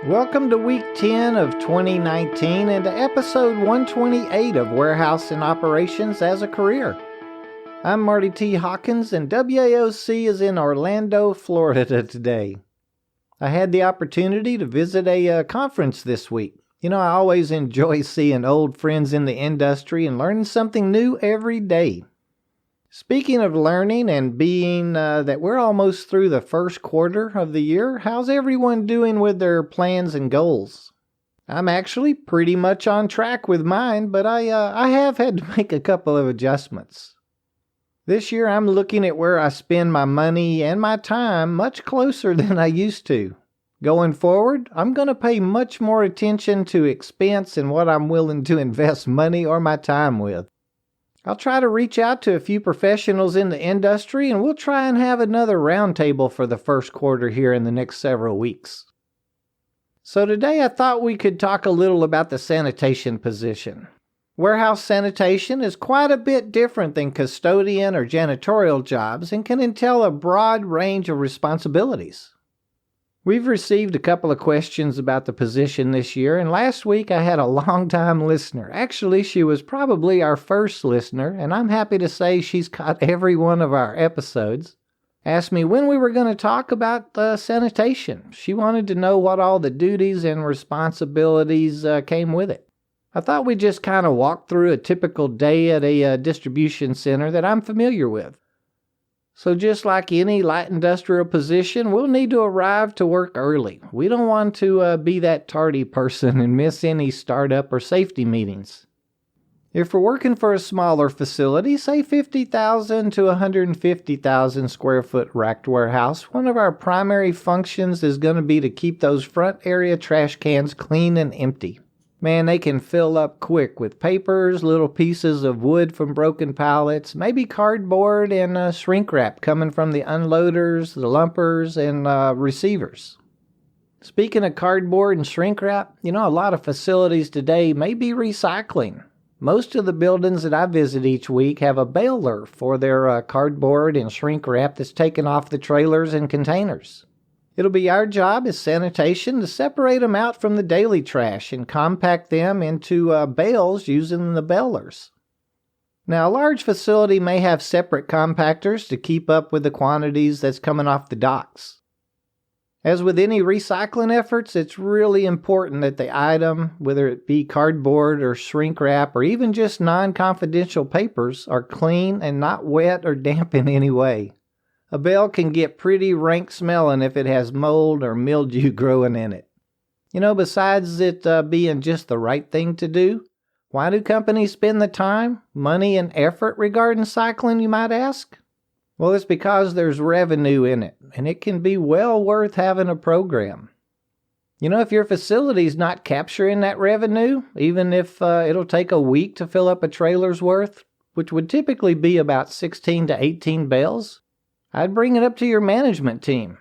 Welcome to week 10 of 2019 and to episode 128 of Warehouse and Operations as a Career. I'm Marty T. Hawkins and WAOC is in Orlando, Florida today. I had the opportunity to visit a conference this week. I always enjoy seeing old friends in the industry and learning something new every day. Speaking of learning and being that we're almost through the first quarter of the year, how's everyone doing with their plans and goals? I'm actually pretty much on track with mine, but I have had to make a couple of adjustments. This year I'm looking at where I spend my money and my time much closer than I used to. Going forward, I'm going to pay much more attention to expense and what I'm willing to invest money or my time with. I'll try to reach out to a few professionals in the industry and we'll try and have another roundtable for the first quarter here in the next several weeks. So today I thought we could talk a little about the sanitation position. Warehouse sanitation is quite a bit different than custodian or janitorial jobs and can entail a broad range of responsibilities. We've received a couple of questions about the position this year, and last week I had a long-time listener. Actually, she was probably our first listener, and I'm happy to say she's caught every one of our episodes. Asked me when we were going to talk about sanitation. She wanted to know what all the duties and responsibilities came with it. I thought we'd just kind of walk through a typical day at a distribution center that I'm familiar with. So just like any light industrial position, we'll need to arrive to work early. We don't want to be that tardy person and miss any startup or safety meetings. If we're working for a smaller facility, say 50,000 to 150,000 square foot racked warehouse, one of our primary functions is going to be to keep those front area trash cans clean and empty. Man, they can fill up quick with papers, little pieces of wood from broken pallets, maybe cardboard and shrink wrap coming from the unloaders, the lumpers, and receivers. Speaking of cardboard and shrink wrap, a lot of facilities today may be recycling. Most of the buildings that I visit each week have a baler for their cardboard and shrink wrap that's taken off the trailers and containers. It'll be our job as sanitation to separate them out from the daily trash and compact them into bales using the balers. Now, a large facility may have separate compactors to keep up with the quantities that's coming off the docks. As with any recycling efforts, it's really important that the item, whether it be cardboard or shrink wrap or even just non-confidential papers, are clean and not wet or damp in any way. A bale can get pretty rank smelling if it has mold or mildew growing in it. Besides it being just the right thing to do, why do companies spend the time, money, and effort regarding cycling, you might ask? Well, it's because there's revenue in it, and it can be well worth having a program. If your facility's not capturing that revenue, even if it'll take a week to fill up a trailer's worth, which would typically be about 16 to 18 bales, I'd bring it up to your management team.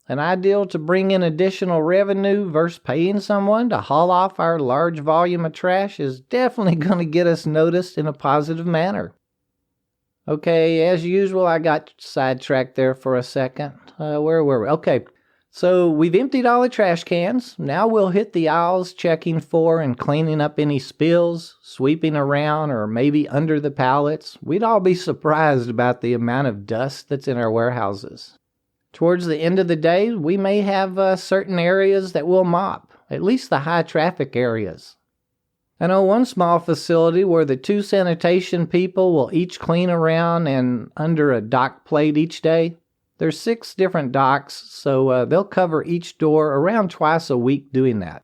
An ideal to bring in additional revenue versus paying someone to haul off our large volume of trash is definitely going to get us noticed in a positive manner. Okay, as usual, I got sidetracked there for a second. Where were we? Okay, so we've emptied all the trash cans. Now we'll hit the aisles checking for and cleaning up any spills, sweeping around, or maybe under the pallets. We'd all be surprised about the amount of dust that's in our warehouses. Towards the end of the day, we may have certain areas that we'll mop, at least the high traffic areas. I know one small facility where the 2 sanitation people will each clean around and under a dock plate each day. There's 6 different docks, so they'll cover each door around twice a week doing that.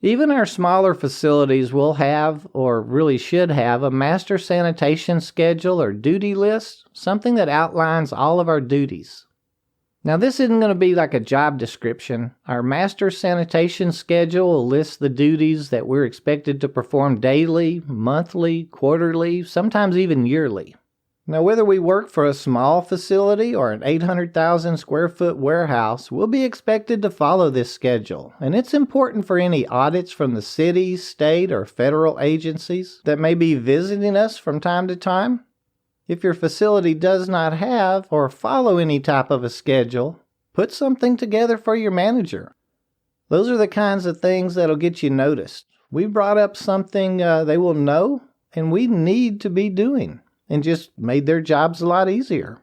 Even our smaller facilities will have, or really should have, a master sanitation schedule or duty list, something that outlines all of our duties. Now, this isn't going to be like a job description. Our master sanitation schedule will list the duties that we're expected to perform daily, monthly, quarterly, sometimes even yearly. Now, whether we work for a small facility or an 800,000 square foot warehouse, we'll be expected to follow this schedule, and it's important for any audits from the city, state, or federal agencies that may be visiting us from time to time. If your facility does not have or follow any type of a schedule, put something together for your manager. Those are the kinds of things that'll get you noticed. We brought up something they will know and we need to be doing, and just made their jobs a lot easier.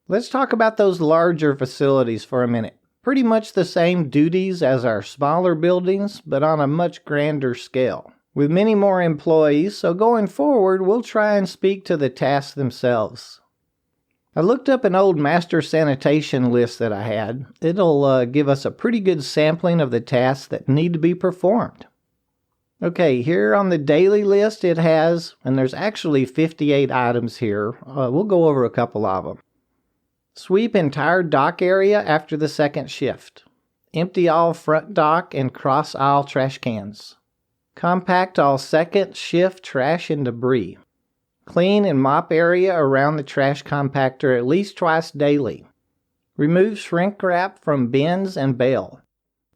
Let's talk about those larger facilities for a minute. Pretty much the same duties as our smaller buildings, but on a much grander scale, with many more employees, so going forward we'll try and speak to the tasks themselves. I looked up an old master sanitation list that I had. It'll give us a pretty good sampling of the tasks that need to be performed. Okay, here on the daily list it has, and there's actually 58 items here. We'll go over a couple of them. Sweep entire dock area after the second shift. Empty all front dock and cross aisle trash cans. Compact all second shift trash and debris. Clean and mop area around the trash compactor at least twice daily. Remove shrink wrap from bins and bale.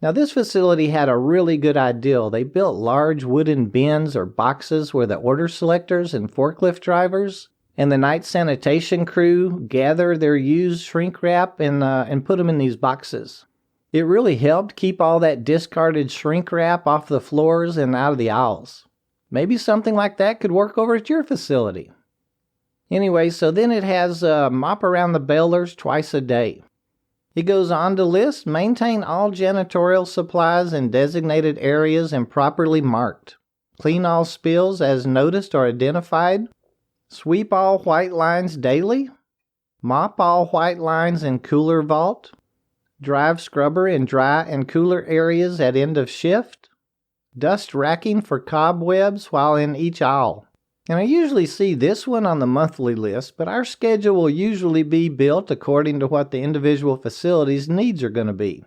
Now this facility had a really good idea. They built large wooden bins or boxes where the order selectors and forklift drivers and the night sanitation crew gather their used shrink wrap and put them in these boxes. It really helped keep all that discarded shrink wrap off the floors and out of the aisles. Maybe something like that could work over at your facility. Anyway, so then it has mop around the bailers twice a day. It goes on to list, maintain all janitorial supplies in designated areas and properly marked. Clean all spills as noticed or identified. Sweep all white lines daily. Mop all white lines in cooler vault. Drive scrubber in dry and cooler areas at end of shift. Dust racking for cobwebs while in each aisle. And I usually see this one on the monthly list, but our schedule will usually be built according to what the individual facility's needs are going to be.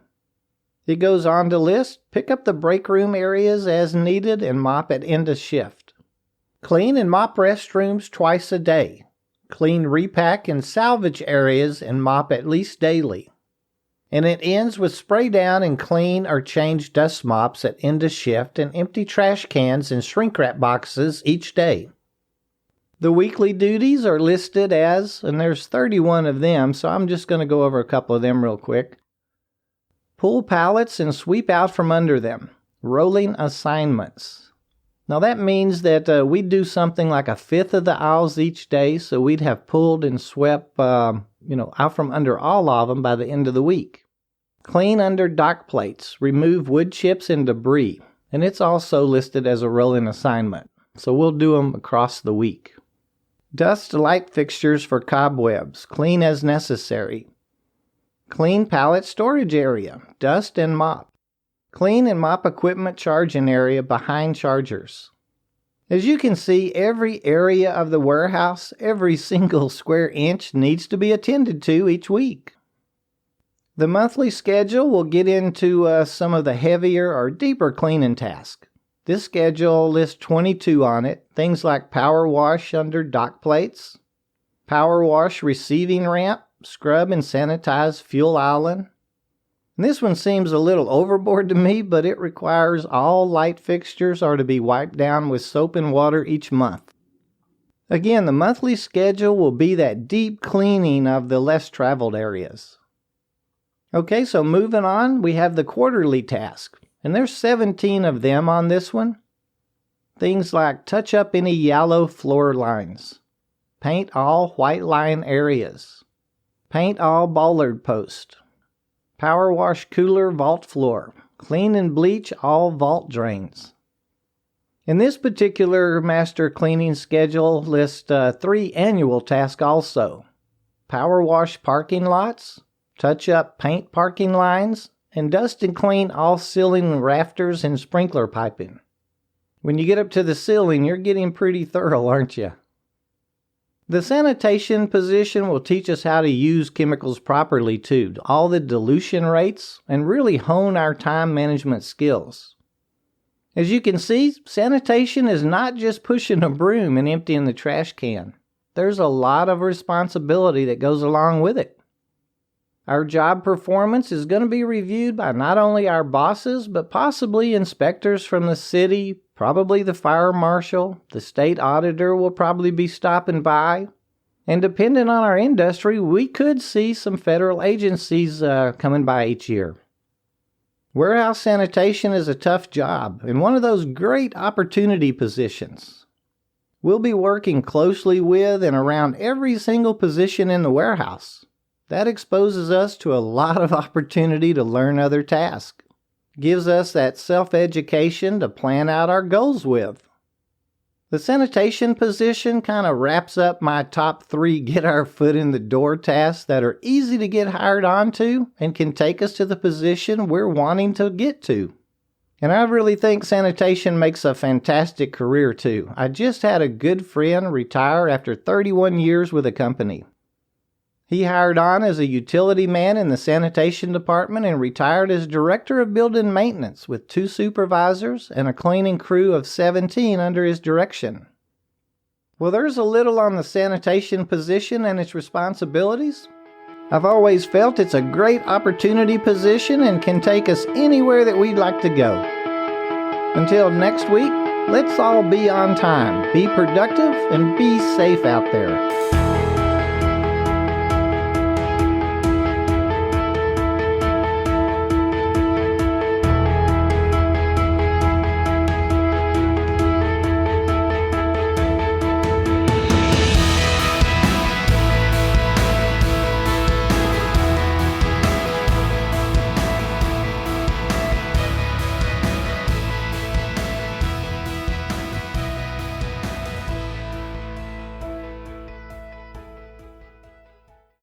It goes on to list, pick up the break room areas as needed and mop at end of shift. Clean and mop restrooms twice a day. Clean repack and salvage areas and mop at least daily. And it ends with spray down and clean or change dust mops at end of shift and empty trash cans and shrink wrap boxes each day. The weekly duties are listed as, and there's 31 of them, so I'm just going to go over a couple of them real quick. Pull pallets and sweep out from under them. Rolling assignments. Now that means that we do something like a fifth of the aisles each day, so we'd have pulled and swept out from under all of them by the end of the week. Clean under dock plates. Remove wood chips and debris. And it's also listed as a rolling assignment, so we'll do them across the week. Dust light fixtures for cobwebs. Clean as necessary. Clean pallet storage area. Dust and mop. Clean and mop equipment charging area behind chargers. As you can see, every area of the warehouse, every single square inch needs to be attended to each week. The monthly schedule will get into some of the heavier or deeper cleaning tasks. This schedule lists 22 on it, things like power wash under dock plates, power wash receiving ramp, scrub and sanitize fuel island. And this one seems a little overboard to me, but it requires all light fixtures are to be wiped down with soap and water each month. Again, the monthly schedule will be that deep cleaning of the less traveled areas. Okay, so moving on, we have the quarterly task. And there's 17 of them on this one. Things like touch up any yellow floor lines. Paint all white line areas. Paint all bollard posts. Power wash cooler vault floor. Clean and bleach all vault drains. In this particular master cleaning schedule lists 3 annual tasks also. Power wash parking lots. Touch up paint parking lines. And dust and clean all ceiling rafters and sprinkler piping. When you get up to the ceiling, you're getting pretty thorough, aren't you? The sanitation position will teach us how to use chemicals properly too, all the dilution rates, and really hone our time management skills. As you can see, sanitation is not just pushing a broom and emptying the trash can. There's a lot of responsibility that goes along with it. Our job performance is going to be reviewed by not only our bosses, but possibly inspectors from the city, probably the fire marshal, the state auditor will probably be stopping by. And depending on our industry, we could see some federal agencies coming by each year. Warehouse sanitation is a tough job and one of those great opportunity positions. We'll be working closely with and around every single position in the warehouse. That exposes us to a lot of opportunity to learn other tasks. Gives us that self-education to plan out our goals with. The sanitation position kind of wraps up my top 3 get our foot in the door tasks that are easy to get hired onto and can take us to the position we're wanting to get to. And I really think sanitation makes a fantastic career too. I just had a good friend retire after 31 years with a company. He hired on as a utility man in the sanitation department and retired as director of building maintenance with 2 supervisors and a cleaning crew of 17 under his direction. Well, there's a little on the sanitation position and its responsibilities. I've always felt it's a great opportunity position and can take us anywhere that we'd like to go. Until next week, let's all be on time, be productive, and be safe out there.